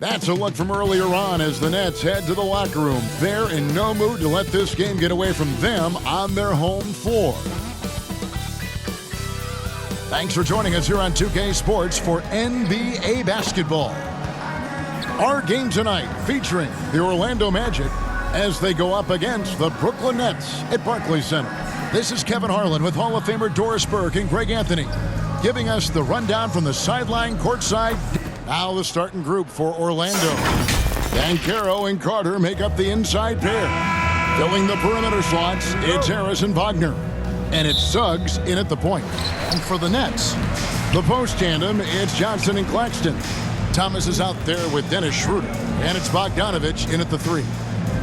That's a look from earlier on as the Nets head to the locker room. They're in no mood to let this game get away from them on their home floor. Thanks for joining us here on 2K Sports for NBA basketball. Our game tonight featuring the Orlando Magic as they go up against the Brooklyn Nets at Barclays Center. This is Kevin Harlan with Hall of Famer Doris Burke and Greg Anthony giving us the rundown from the sideline courtside. Now the starting group for Orlando. Banchero and Carter make up the inside pair. Filling the perimeter slots, it's Harris and Wagner. And it's Suggs in at the point. And for the Nets, the post tandem, it's Johnson and Claxton. Thomas is out there with Dennis Schroeder. And it's Bogdanovich in at the 3.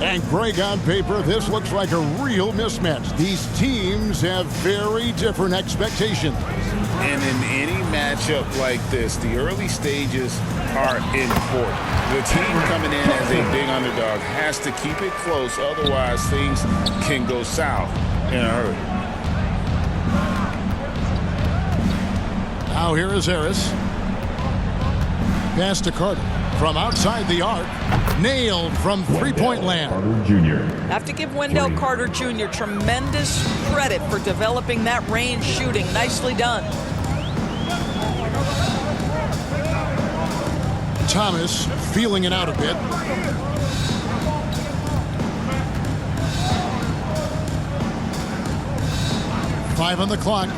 And Greg, on paper, this looks like a real mismatch. These teams have very different expectations. And in any matchup like this, the early stages are important. The team coming in as a big underdog has to keep it close, otherwise things can go south in a hurry. Now here is Harris. Pass to Carter. From outside the arc, nailed from three-point land. Carter Jr. Have to give Wendell Carter Jr. tremendous credit for developing that range shooting. Nicely done. Thomas feeling it out a bit. Five on the clock.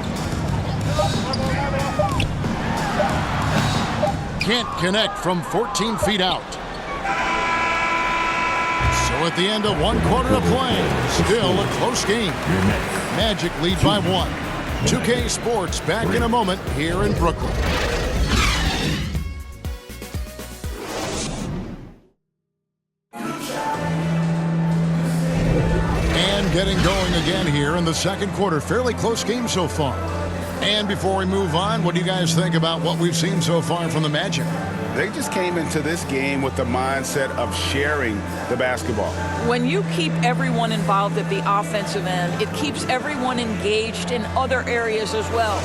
Can't connect from 14 feet out. So at the end of one quarter of play, still a close game. Magic lead by 1. 2K Sports back in a moment here in Brooklyn. And getting going again here in the second quarter. Fairly close game so far. And before we move on, what do you guys think about what we've seen so far from the Magic? They just came into this game with the mindset of sharing the basketball. When you keep everyone involved at the offensive end, it keeps everyone engaged in other areas as well.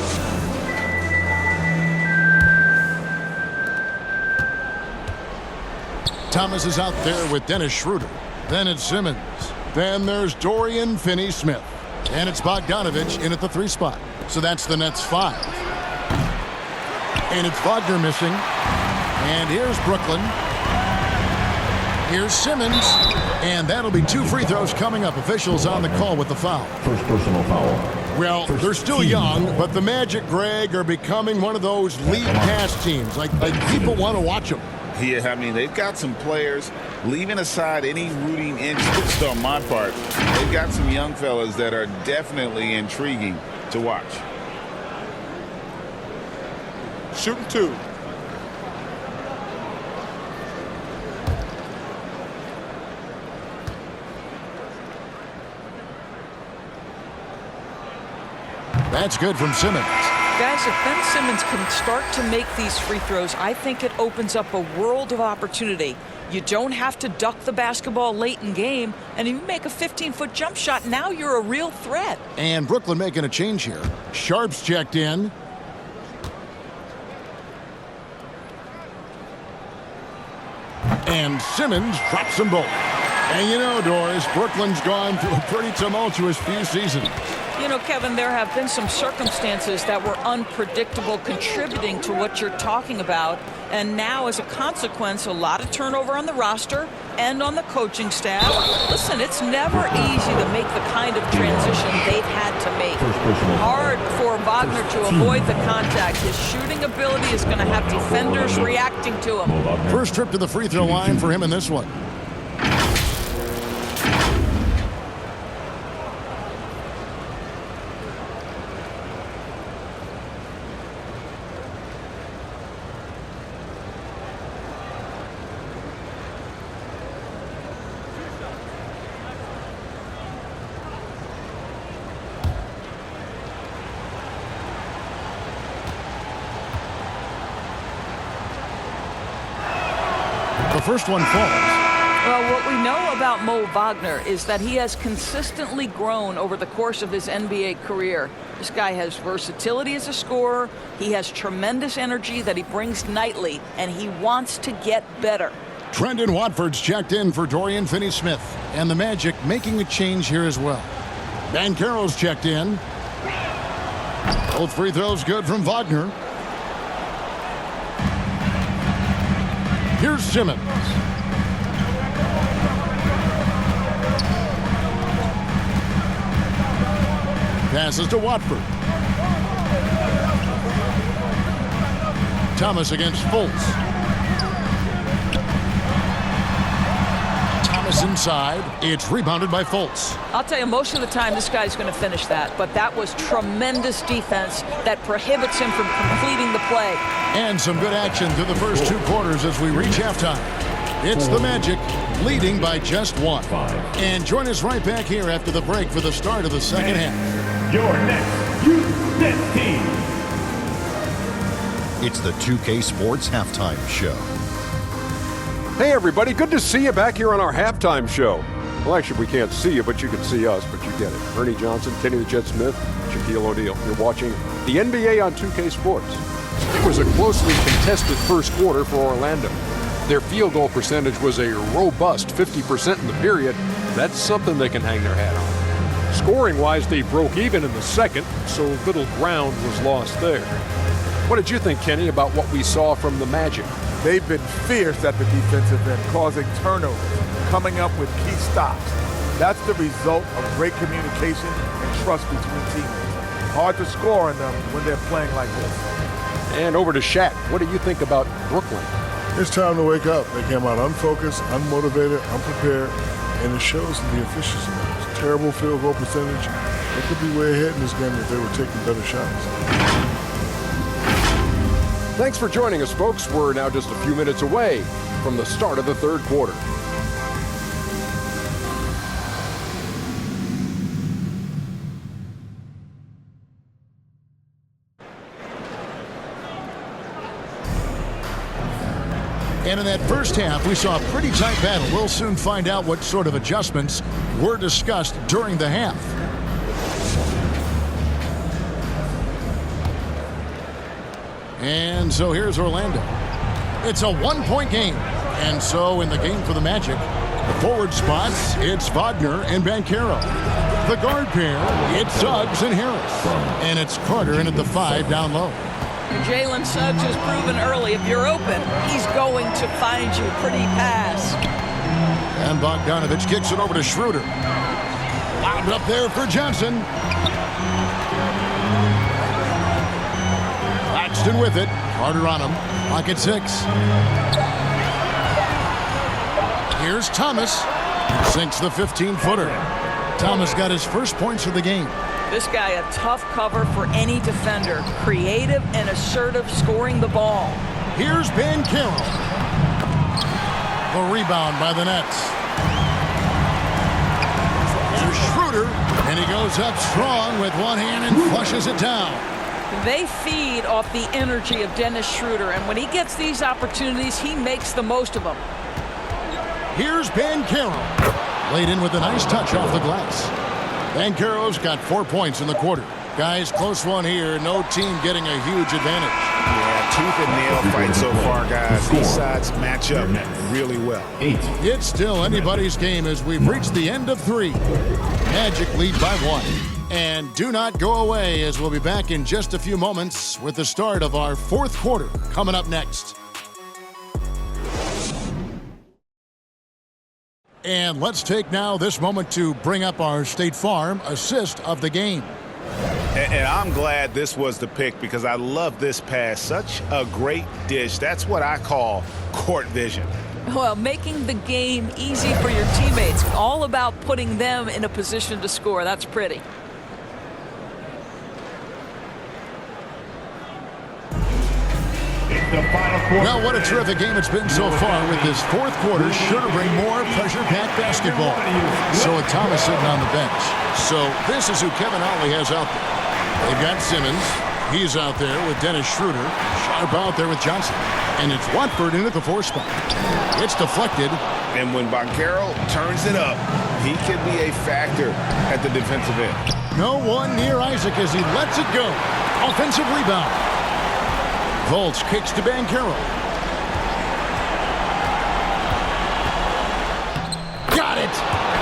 Thomas is out there with Dennis Schroeder. Then it's Simmons. Then there's Dorian Finney-Smith. And it's Bogdanovich in at the 3 spot. So that's the Nets 5. And it's Wagner missing. And here's Brooklyn. Here's Simmons. And that'll be 2 free throws coming up. Officials on the call with the foul. First personal foul. Well, they're still young, but the Magic, Greg, are becoming one of those league pass teams. Like people want to watch them. Yeah, I mean, they've got some players, leaving aside any rooting interest on my part, they've got some young fellas that are definitely intriguing to watch. Shooting 2. That's good from Simmons. Guys, if Ben Simmons can start to make these free throws, I think it opens up a world of opportunity. You don't have to duck the basketball late in game, and if you make a 15-foot jump shot, now you're a real threat. And Brooklyn making a change here. Sharp's checked in. And Simmons drops them both. And you know, Doris, Brooklyn's gone through a pretty tumultuous few seasons. You know, Kevin, there have been some circumstances that were unpredictable contributing to what you're talking about. And now, as a consequence, a lot of turnover on the roster and on the coaching staff. Listen, it's never easy to make the kind of transition they've had to make. Hard for Wagner to avoid the contact. His shooting ability is going to have defenders reacting to him. First trip to the free throw line for him in this one. The first one falls. Well, what we know about Mo Wagner is that he has consistently grown over the course of his NBA career. This guy has versatility as a scorer. He has tremendous energy that he brings nightly, and he wants to get better. Trendon Watford's checked in for Dorian Finney-Smith, and the Magic making a change here as well. Banchero's checked in. Both free throws good from Wagner. Here's Simmons. Passes to Watford. Thomas against Fultz. Thomas inside. It's rebounded by Fultz. I'll tell you, most of the time this guy's going to finish that, but that was tremendous defense that prohibits him from completing the play. And some good action through the first 2 quarters as we reach halftime. It's the Magic leading by just 1. And join us right back here after the break for the start of the second half. Your next youth next team. It's the 2K Sports Halftime Show. Hey everybody, good to see you back here on our halftime show. Well, actually, we can't see you, but you can see us, but you get it. Ernie Johnson, Kenny the Jet Smith, Shaquille O'Neal. You're watching the NBA on 2K Sports. It was a closely contested first quarter for Orlando. Their field goal percentage was a robust 50% in the period. That's something they can hang their hat on. Scoring-wise, they broke even in the second, so little ground was lost there. What did you think, Kenny, about what we saw from the Magic? They've been fierce at the defensive end, causing turnovers, coming up with key stops. That's the result of great communication and trust between teammates. Hard to score on them when they're playing like this. And over to Shaq. What do you think about Brooklyn? It's time to wake up. They came out unfocused, unmotivated, unprepared, and it shows in the efficiency. Terrible field goal percentage. They could be way ahead in this game if they were taking better shots. Thanks for joining us, folks. We're now just a few minutes away from the start of the third quarter. And in that first half, we saw a pretty tight battle. We'll soon find out what sort of adjustments were discussed during the half. And so here's Orlando. It's a 1-point game. And so in the game for the Magic, the forward spots, it's Wagner and Banchero. The guard pair, it's Suggs and Harris. And it's Carter in at the 5 down low. Jalen Suggs has proven early, if you're open, he's going to find you. Pretty pass. And Bogdanovich kicks it over to Schroeder. Lobbed up there for Johnson. Claxton with it. Carter on him. Pocket 6. Here's Thomas. Sinks the 15-footer. Thomas got his first points of the game. This guy a tough cover for any defender. Creative and assertive scoring the ball. Here's Banchero. The rebound by the Nets. Here's Schroeder. And he goes up strong with one hand and flushes it down. They feed off the energy of Dennis Schroeder. And when he gets these opportunities, he makes the most of them. Here's Banchero. Laid in with a nice touch off the glass. Banchero's got 4 points in the quarter. Guys, close one here. No team getting a huge advantage. Yeah, tooth and nail fight so far, guys. These sides match up really well. It's still anybody's game as we've reached the end of 3. Magic lead by 1. And do not go away as we'll be back in just a few moments with the start of our 4th quarter coming up next. And let's take now this moment to bring up our State Farm assist of the game. And I'm glad this was the pick because I love this pass. Such a great dish. That's what I call court vision. Well, making the game easy for your teammates. All about putting them in a position to score. That's pretty. Well, what a terrific game it's been so far with this 4th quarter. Sure to bring more pressure-packed basketball. So with Thomas sitting on the bench. So this is who Kevin Ollie has out there. They've got Simmons. He's out there with Dennis Schroeder. Sharp out there with Johnson. And it's Watford in at the 4 spot. It's deflected. And when Banchero turns it up, he can be a factor at the defensive end. No one near Isaac as he lets it go. Offensive rebound. Volts kicks to Banchero. Got it.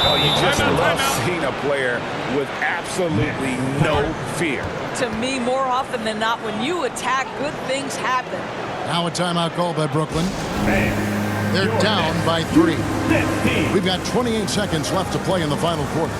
Oh, you just love seeing a player with absolutely no fear. To me, more often than not, when you attack, good things happen. Now a timeout called by Brooklyn. They're down by 3. We've got 28 seconds left to play in the final quarter.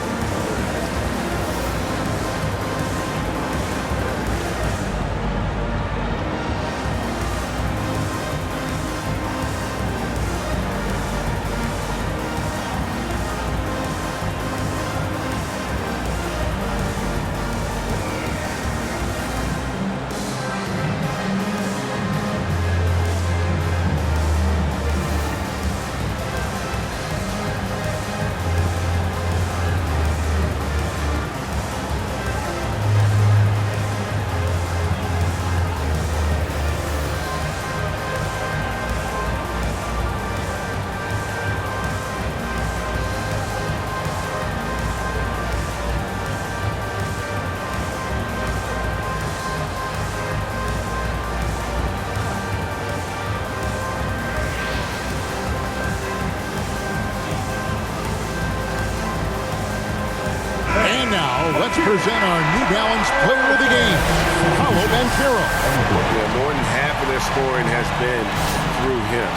Let's present our New Balance Player of the Game, Banchero. Yeah, more than half of their scoring has been through him.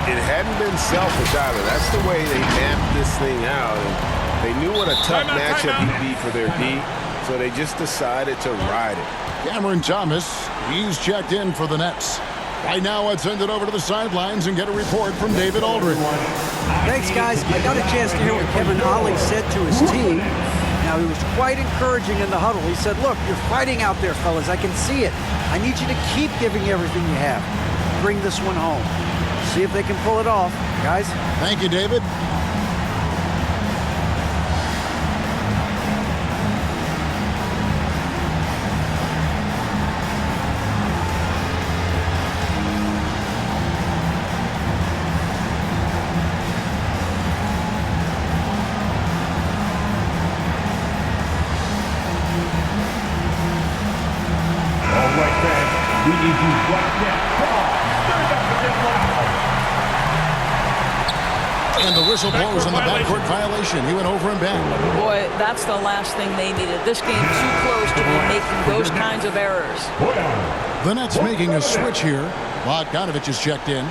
It hadn't been selfish either. That's the way they mapped this thing out. And they knew what a tough matchup he'd be for their D, so they just decided to ride it. Cameron Thomas, he's checked in for the Nets. Right now, let's send it over to the sidelines and get a report from David Aldridge. Thanks, guys. I got a chance to hear what Kevin Ollie said to his team. Now, he was quite encouraging in the huddle. He said, look, you're fighting out there, fellas. I can see it. I need you to keep giving everything you have. Bring this one home. See if they can pull it off, guys. Thank you, David. We need you right now. Come on. Stand up and get loud. And the whistle blows on the backcourt violation. He went over and back. Boy, that's the last thing they needed. This game too close to be making those kinds of errors. The Nets making a switch here. Bogdanovich is checked in.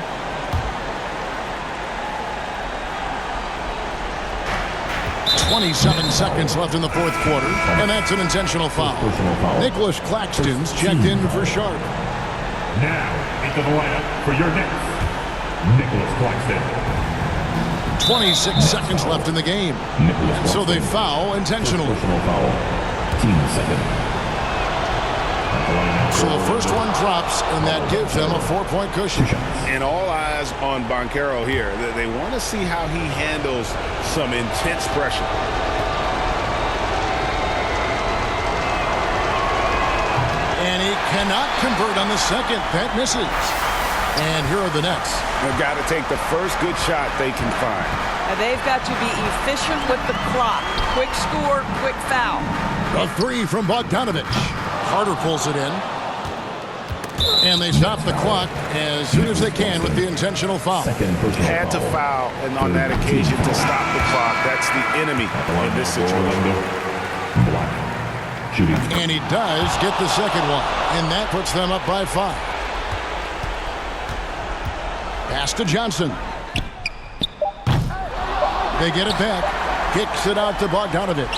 .27 seconds left in the fourth quarter, and that's an intentional foul. Nicholas Claxton's checked in for Sharp. Now, into the lineup for your next, Nicholas Claxton. 26 seconds left in the game. And so they foul intentionally. Team second. So the first one drops, and that gives them a 4-point cushion. And all eyes on Banchero here. They want to see how he handles some intense pressure. And he cannot convert on the second. That misses. And here are the Nets. They've got to take the first good shot they can find. And they've got to be efficient with the clock. Quick score, quick foul. A 3 from Bogdanovich. Carter pulls it in. And they stop the clock as soon as they can with the intentional foul. Had to foul, and on that occasion to stop the clock. That's the enemy in this situation. And he does get the second one. And that puts them up by 5. Pass to Johnson. They get it back. Kicks it out to Bogdanovich.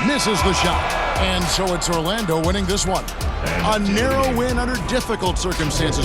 Misses the shot. And so it's Orlando winning this one. A narrow win under difficult circumstances.